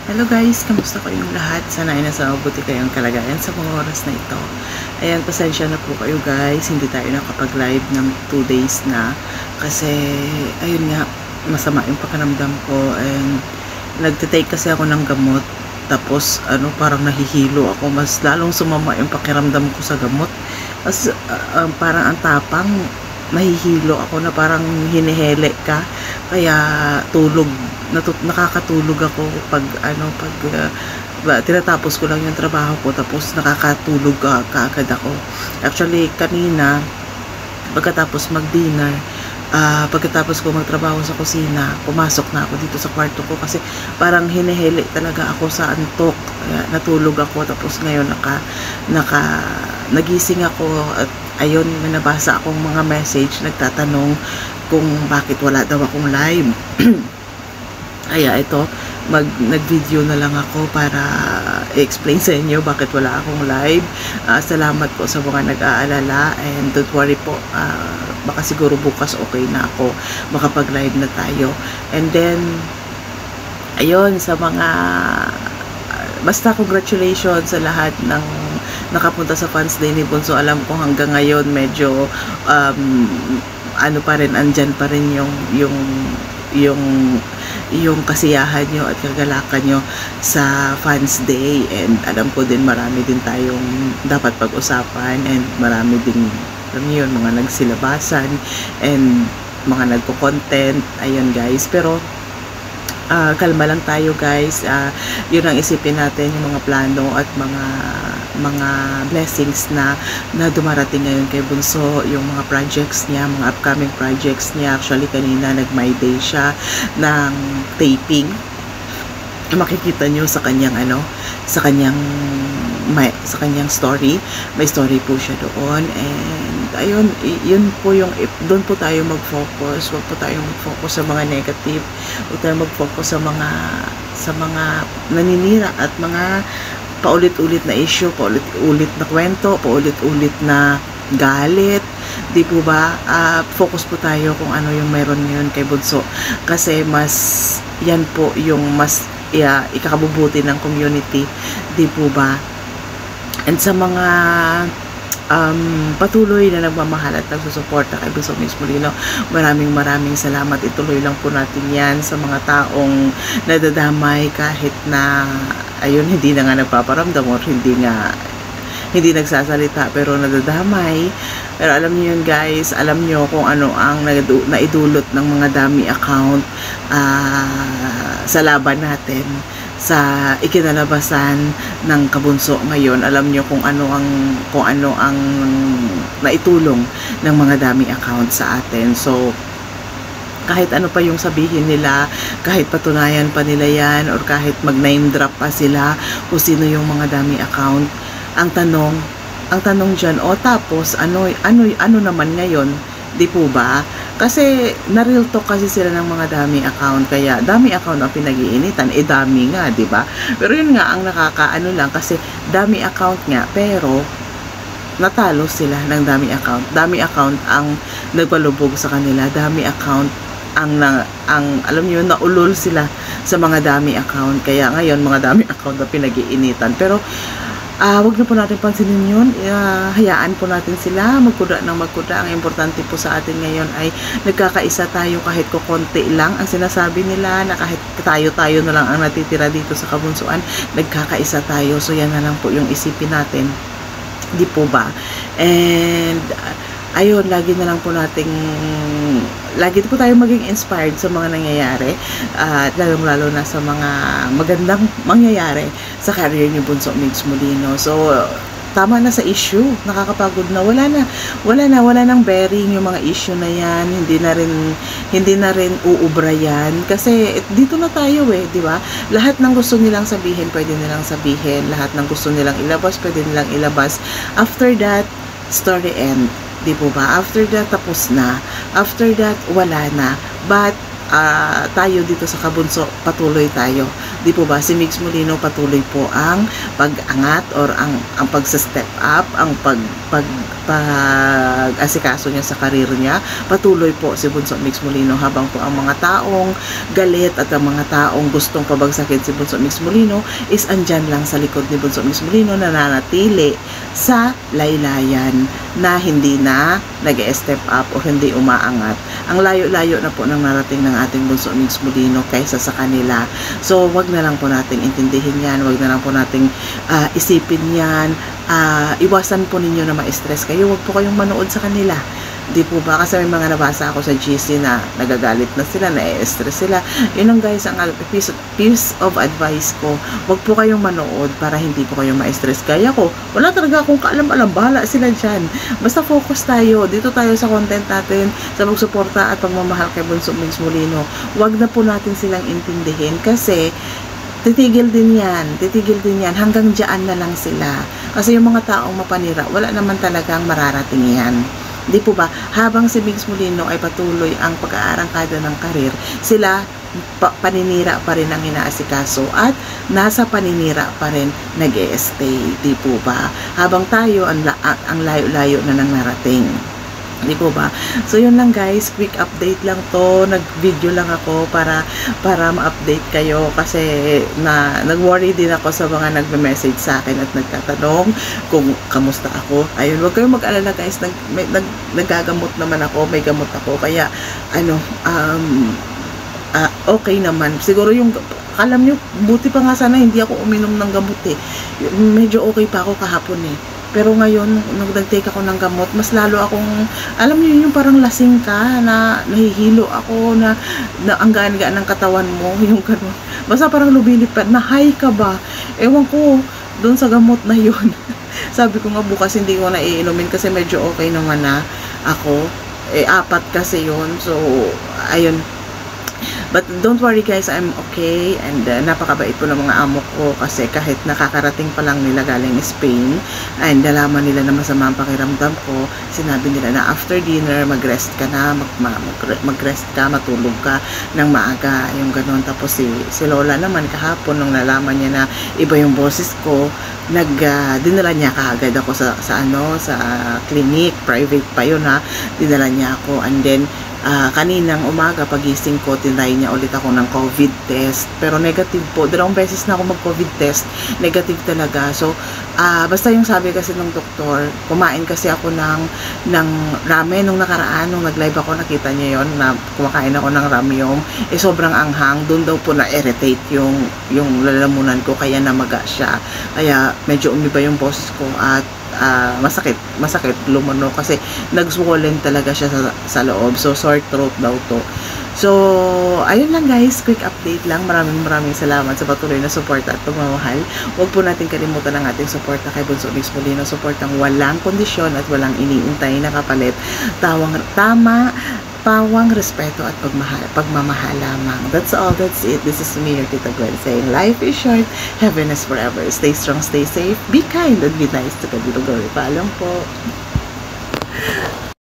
Hello guys, kamusta kayong lahat? Sana ay nasa mabuti kayong kalagayan sa mga oras na ito. Ayan, pasensya na po kayo guys, hindi tayo nakapag-live ng 2 days na kasi ayun nga, masama yung pakiramdam ko and nagtitake kasi ako ng gamot tapos parang nahihilo ako, mas lalong sumama yung pakiramdam ko sa gamot. Parang ang tapang, nahihilo ako na parang hinihele ka, kaya nakakatulog ako pag tinatapos ko lang yung trabaho ko tapos nakakatulog kaagad ako. Actually kanina pagkatapos mag-dinner, pagkatapos ko magtrabaho sa kusina, pumasok na ako dito sa kwarto ko kasi parang hinihili talaga ako sa antok. Kaya natulog ako tapos ngayon nagising ako at ayun, may nabasa akong mga message nagtatanong kung bakit wala daw akong live. Kaya ito, nag-video na lang ako para i-explain sa inyo bakit wala akong live. Salamat po sa mga nag-aalala and don't worry po, baka siguro bukas okay na ako, makapag-live na tayo. And then, ayun, sa mga basta congratulations sa lahat ng nakapunta sa Fans Day ni Bunso. Alam ko hanggang ngayon medyo pa rin, andyan pa rin yung kasiyahan nyo at kagalakan nyo sa Fans Day, and alam ko din marami din tayong dapat pag-usapan and marami din yun, mga nagsilabasan and mga nagko-content. Ayun guys, pero kalma lang tayo guys. Yun ang isipin natin, yung mga plano at mga blessings na dumarating ngayon kay Bunso, yung mga projects niya, mga upcoming projects niya. Actually kanina nag-my day siya ng taping, makikita nyo sa kanyang sa kanyang story, may story po siya doon. And ayun, yun po yung, doon po tayo mag-focus. Huwag po tayo mag-focus sa mga negative, huwag tayo mag-focus sa mga naninira at mga paulit-ulit na issue, paulit-ulit na kwento, paulit-ulit na galit, di po ba? Focus po tayo kung ano yung meron ngayon kay Bunso, kasi mas yan po yung mas ikakabubuti ng community, di po ba? And sa mga patuloy na nagmamahal at nagsusuporta kay Bunso Mix Molino, maraming salamat. Ituloy lang po natin yan sa mga taong nadadamay kahit na ayun, hindi na nga nagpaparamdam or hindi nagsasalita pero nadadamay. Pero alam niyo yun guys, alam niyo kung ano ang naidulot ng mga dummy account sa laban natin sa ikinalabasan ng Kabunso ngayon. Alam niyo kung ano ang naitulong ng mga dummy account sa atin. So kahit ano pa yung sabihin nila, kahit patunayan pa nila yan, or kahit mag-name drop pa sila kung sino yung mga dummy account, ang tanong dyan, tapos ano naman ngayon, di po ba? Kasi na-real talk kasi sila ng mga dummy account, kaya dummy account ang pinag-iinitan, dummy nga, di ba? Pero yun nga ang nakakaano lang, kasi dummy account nga, pero natalo sila ng dummy account. Dummy account ang nagpalubog sa kanila, dummy account ang alam niyo, naulol sila sa mga dummy account, kaya ngayon mga dummy account na pinag-iinitan. Pero wag na po natin pansinin yun. Hayaan po natin sila magkuda ng magkuda. Ang importante po sa atin ngayon ay nagkakaisa tayo, kahit ko konti lang ang sinasabi nila, na kahit tayo na lang ang natitira dito sa Kabunsuan, nagkakaisa tayo. So yan na lang po yung isipin natin, di po ba? And ayun, lagi po tayo maging inspired sa mga nangyayari, at lalo na sa mga magandang mangyayari sa career ni Bunso Mix Molino. So tama na sa issue, nakakapagod na, wala nang bearing yung mga issue na yan, hindi na rin uubra yan, kasi dito na tayo di ba? Lahat ng gusto nilang sabihin, pwede nilang sabihin, lahat ng gusto nilang ilabas, pwede nilang ilabas. After that, story end, di po ba? After that, tapos na. After that, wala na. But tayo dito sa Kabunso, patuloy tayo, di po ba? Si Mix Molino, patuloy po ang pag-angat or ang pagsa-step up, ang pag-asikaso niya sa karir niya. Patuloy po si Bunso Mix Molino, habang po ang mga taong galit at ang mga taong gustong pabagsakin si Bunso Mix Molino is andyan lang sa likod ni Bunso Mix Molino, nananatili sa laylayan na hindi na nag-step up o hindi umaangat. Ang layo-layo na po nang narating ng ating Bunso Mix Molino kaysa sa kanila. So wag na lang po nating intindihin yan, wag na lang po nating isipin yan. Iwasan po ninyo na ma-stress kayo, wag po kayong manood sa kanila. Di po ba? Kasi may mga nabasa ako sa GC na nagagalit na sila, na-stress sila. Yun lang guys, ang piece of advice ko. Wag po kayong manood para hindi po kayong ma-stress. Kaya ko, wala talaga akong kaalam-alam. Bahala sila dyan. Basta focus tayo. Dito tayo sa content natin, sa pagsuporta at pagmamahal kay Bunso Mix Molino. Wag na po natin silang intindihin kasi titigil din yan, hanggang dyan na lang sila. Kasi yung mga taong mapanira, wala naman talagang mararating yan. Di po ba? Habang si Mix Molino ay patuloy ang pag-aarangkada ng karir, sila paninira pa rin ang inaasikaso at nasa paninira pa rin nag-e-stay. Di po ba? Habang tayo, ang layo-layo na nang narating. Di po ba? So yun lang guys, quick update lang to. Nag-video lang ako para ma-update kayo kasi nag-worry din ako sa mga nagme-message sa akin at nagtatanong kung kamusta ako. Ayun, wag kayong mag-alala guys, nagagamot naman ako, may gamot ako. Kaya okay naman. Siguro yung alam nyo, buti pa nga sana hindi ako uminom ng gamot eh. Medyo okay pa ako kahapon eh. Pero ngayon, nung nag-take ako ng gamot, mas lalo akong, alam niyo yung parang lasing ka, na nahihilo ako, na ang gaan-gaan ng katawan mo, yung gano'n. Basta parang lumilipad, na high ka ba? Ewan ko, doon sa gamot na yun. Sabi ko nga bukas hindi ko na iinumin kasi medyo okay naman na ako. 4 kasi yun. So, ayun. But don't worry guys, I'm okay, and napakabait po ng mga amo ko kasi kahit nakakarating pa lang nila galing Spain and nalaman nila na masama ang pakiramdam ko, sinabi nila na after dinner mag-rest ka na, mag-rest ka, matulog ka ng maaga, yung gano'n. Tapos si Lola naman kahapon nung nalaman niya na iba yung boses ko, dinala niya kaagad ako sa clinic, private pa yun ha, dinala niya ako, and then kaninang umaga pagising ko, tinry niya ulit ako ng COVID test, pero negative po. 2 beses na ako mag-COVID test, negative talaga. So basta yung sabi kasi ng doktor, kumain kasi ako ng ramen nung nakaraan, nung nag-live ako, nakita niya yon na kumakain ako ng ramyong, sobrang anghang, doon daw po na-irritate yung lalamunan ko, kaya namaga siya, kaya medyo umiba yung boses ko at masakit lumano kasi nag-swollen talaga siya sa loob. So sore throat daw to. So ayun lang guys, quick update lang. Maraming salamat sa patuloy na suporta at pagmamahal. Huwag po natin kalimutan ang ating suporta kay Bunso Mix Molino, suportang walang kondisyon at walang iniintay na kapalit. Pawang respeto at pagmamahal lamang. That's all, that's it. This is me, your Tita Gwen, saying life is short, heaven is forever. Stay strong, stay safe, be kind, and be nice to Kabilo Glory. Paalam po.